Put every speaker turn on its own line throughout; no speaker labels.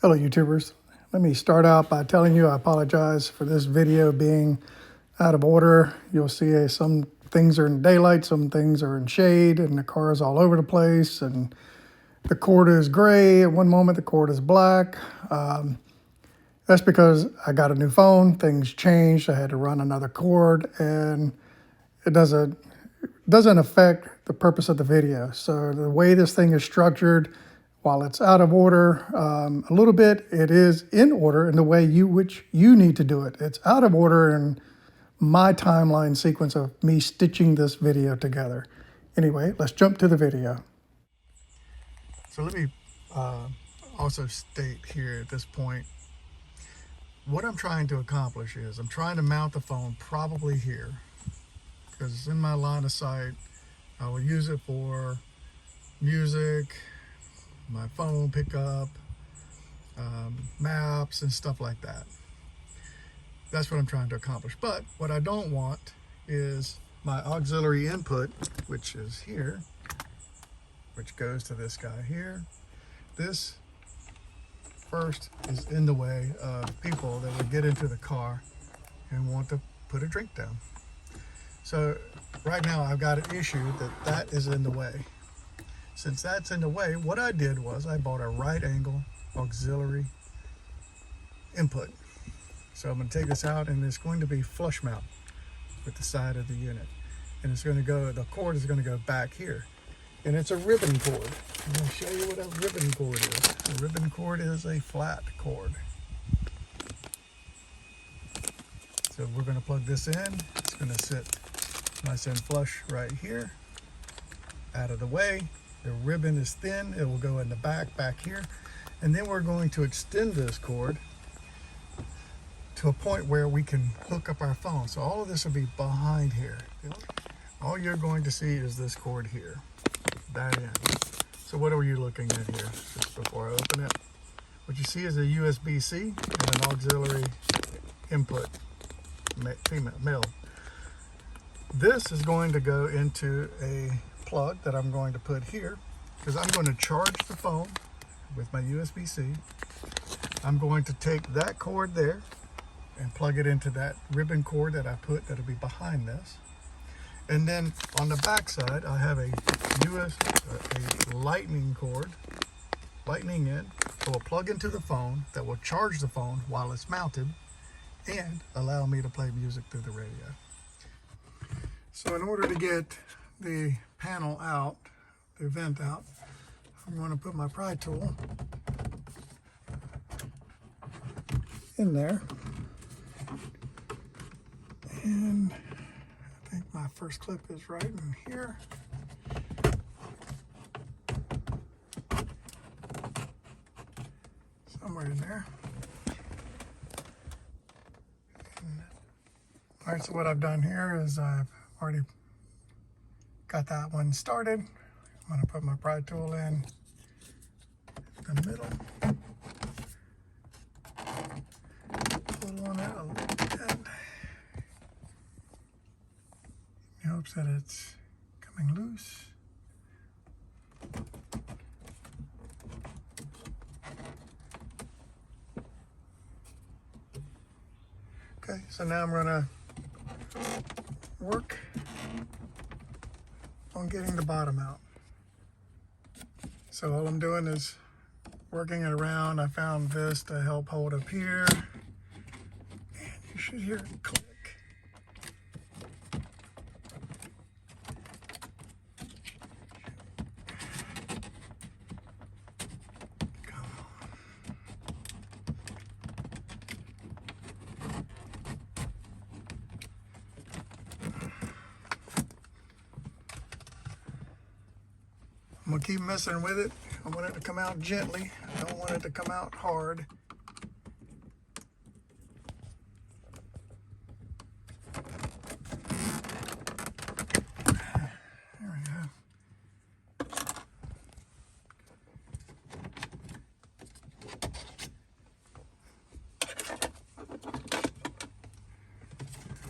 Hello YouTubers. Let me start out by telling you I apologize for this video being out of order. You'll see some things are in daylight, some things are in shade, and the car is all over the place, and the cord is gray. At one moment the cord is black. That's because I got a new phone, things changed, I had to run another cord, and it doesn't affect the purpose of the video. So the way this thing is structured, while it's out of order a little bit, it is in order in the way which you need to do it. It's out of order in my timeline sequence of me stitching this video together. Anyway, let's jump to the video. So let me also state here at this point, what I'm trying to accomplish is I'm trying to mount the phone probably here, because it's in my line of sight. I will use it for music, my phone pickup, maps and stuff like that. That's what I'm trying to accomplish. But what I don't want is my auxiliary input, which is here, which goes to this guy here. This first is in the way of people that would get into the car and want to put a drink down. So right now I've got an issue that is in the way. Since that's in the way, what I did was I bought a right angle auxiliary input. So I'm going to take this out, and it's going to be flush mount with the side of the unit. And it's going to go, the cord is going to go back here. And it's a ribbon cord. I'm going to show you what a ribbon cord is. A ribbon cord is a flat cord. So we're going to plug this in. It's going to sit nice and flush right here, out of the way. The ribbon is thin, it will go in the back here. And then we're going to extend this cord to a point where we can hook up our phone. So all of this will be behind here. All you're going to see is this cord here, that end. So what are you looking at here, just before I open it? What you see is a USB-C and an auxiliary input, male. This is going to go into a plug that I'm going to put here, because I'm going to charge the phone with my USB-C. I'm going to take that cord there and plug it into that ribbon cord that I put that'll be behind this. And then on the back side, I have a lightning cord, lightning in, that will plug into the phone, that will charge the phone while it's mounted and allow me to play music through the radio. So in order to get the panel out, the vent out, I'm going to put my pry tool in there. And I think my first clip is right in here. Somewhere in there. All right, so what I've done here is I've already got that one started. I'm going to put my pry tool in the middle. Pull on it a little bit in hopes that it's coming loose. Okay, so now I'm going to work on getting the bottom out. So all I'm doing is working it around. I found this to help hold up here, and you should hear it click. Come on. I'm gonna keep messing with it. I want it to come out gently. I don't want it to come out hard. There we go.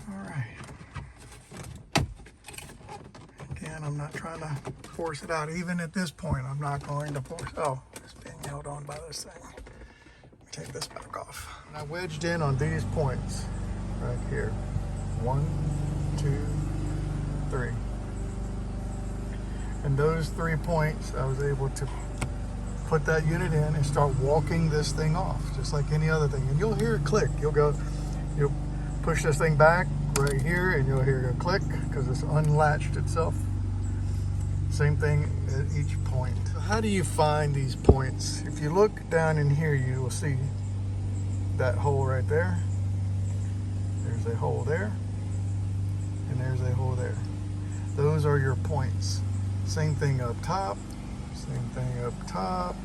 All right. Again, I'm not trying to force it out. Even at this point, I'm not going to force. Oh, it's being held on by this thing. take this back off. And I wedged in on these points right here. 1, 2, 3. And those 3 points, I was able to put that unit in and start walking this thing off, just like any other thing. And you'll hear it click. You'll push this thing back right here and you'll hear it click because it's unlatched itself. Same thing at each point. So how do you find these points? If you look down in here, you will see that hole right there. There's a hole there, and there's a hole there. Those are your points. Same thing up top, same thing up top,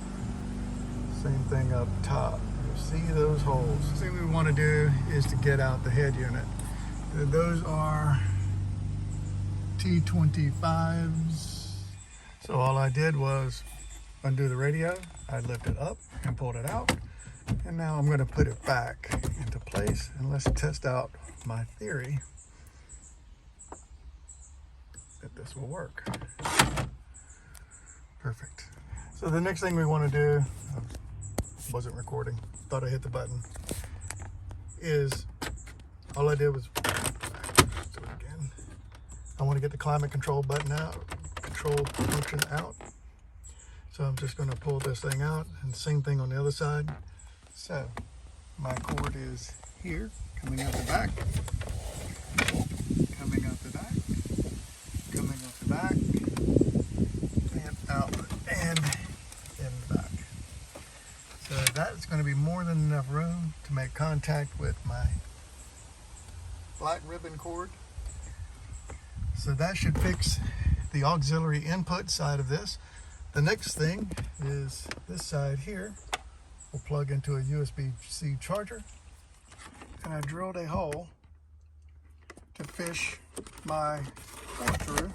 same thing up top. You see those holes. The thing we want to do is to get out the head unit. Those are T25s. So all I did was undo the radio, I lifted it up and pulled it out, and now I'm going to put it back into place, and let's test out my theory that this will work. Perfect. So the next thing we want to do, I wasn't recording, thought I hit the button, is all I did was do it again. I want to get the climate control button out, control function out. So I'm just going to pull this thing out, and same thing on the other side. So my cord is here, coming out the back, coming out the back, coming out the back, and out and in the back. So that's going to be more than enough room to make contact with my black ribbon cord. So that should fix the auxiliary input side of this. The next thing is this side here will plug into a USB-C charger, and I drilled a hole to fish my cord through.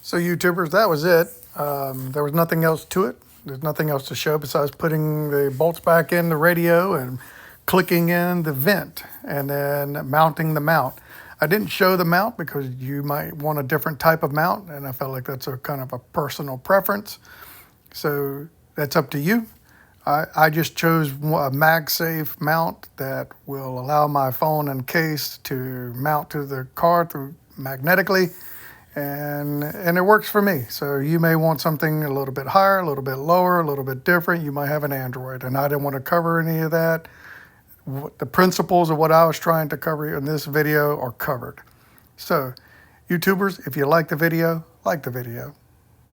So YouTubers, that was it. There was nothing else to it. There's nothing else to show besides putting the bolts back in the radio and clicking in the vent and then mounting the mount. I didn't show the mount because you might want a different type of mount, and I felt like that's a kind of a personal preference. So that's up to you. I just chose a MagSafe mount that will allow my phone and case to mount to the car through magnetically, and it works for me. So you may want something a little bit higher, a little bit lower, a little bit different. You might have an Android, and I didn't want to cover any of that. The principles of what I was trying to cover in this video are covered. So, YouTubers, if you like the video, like the video.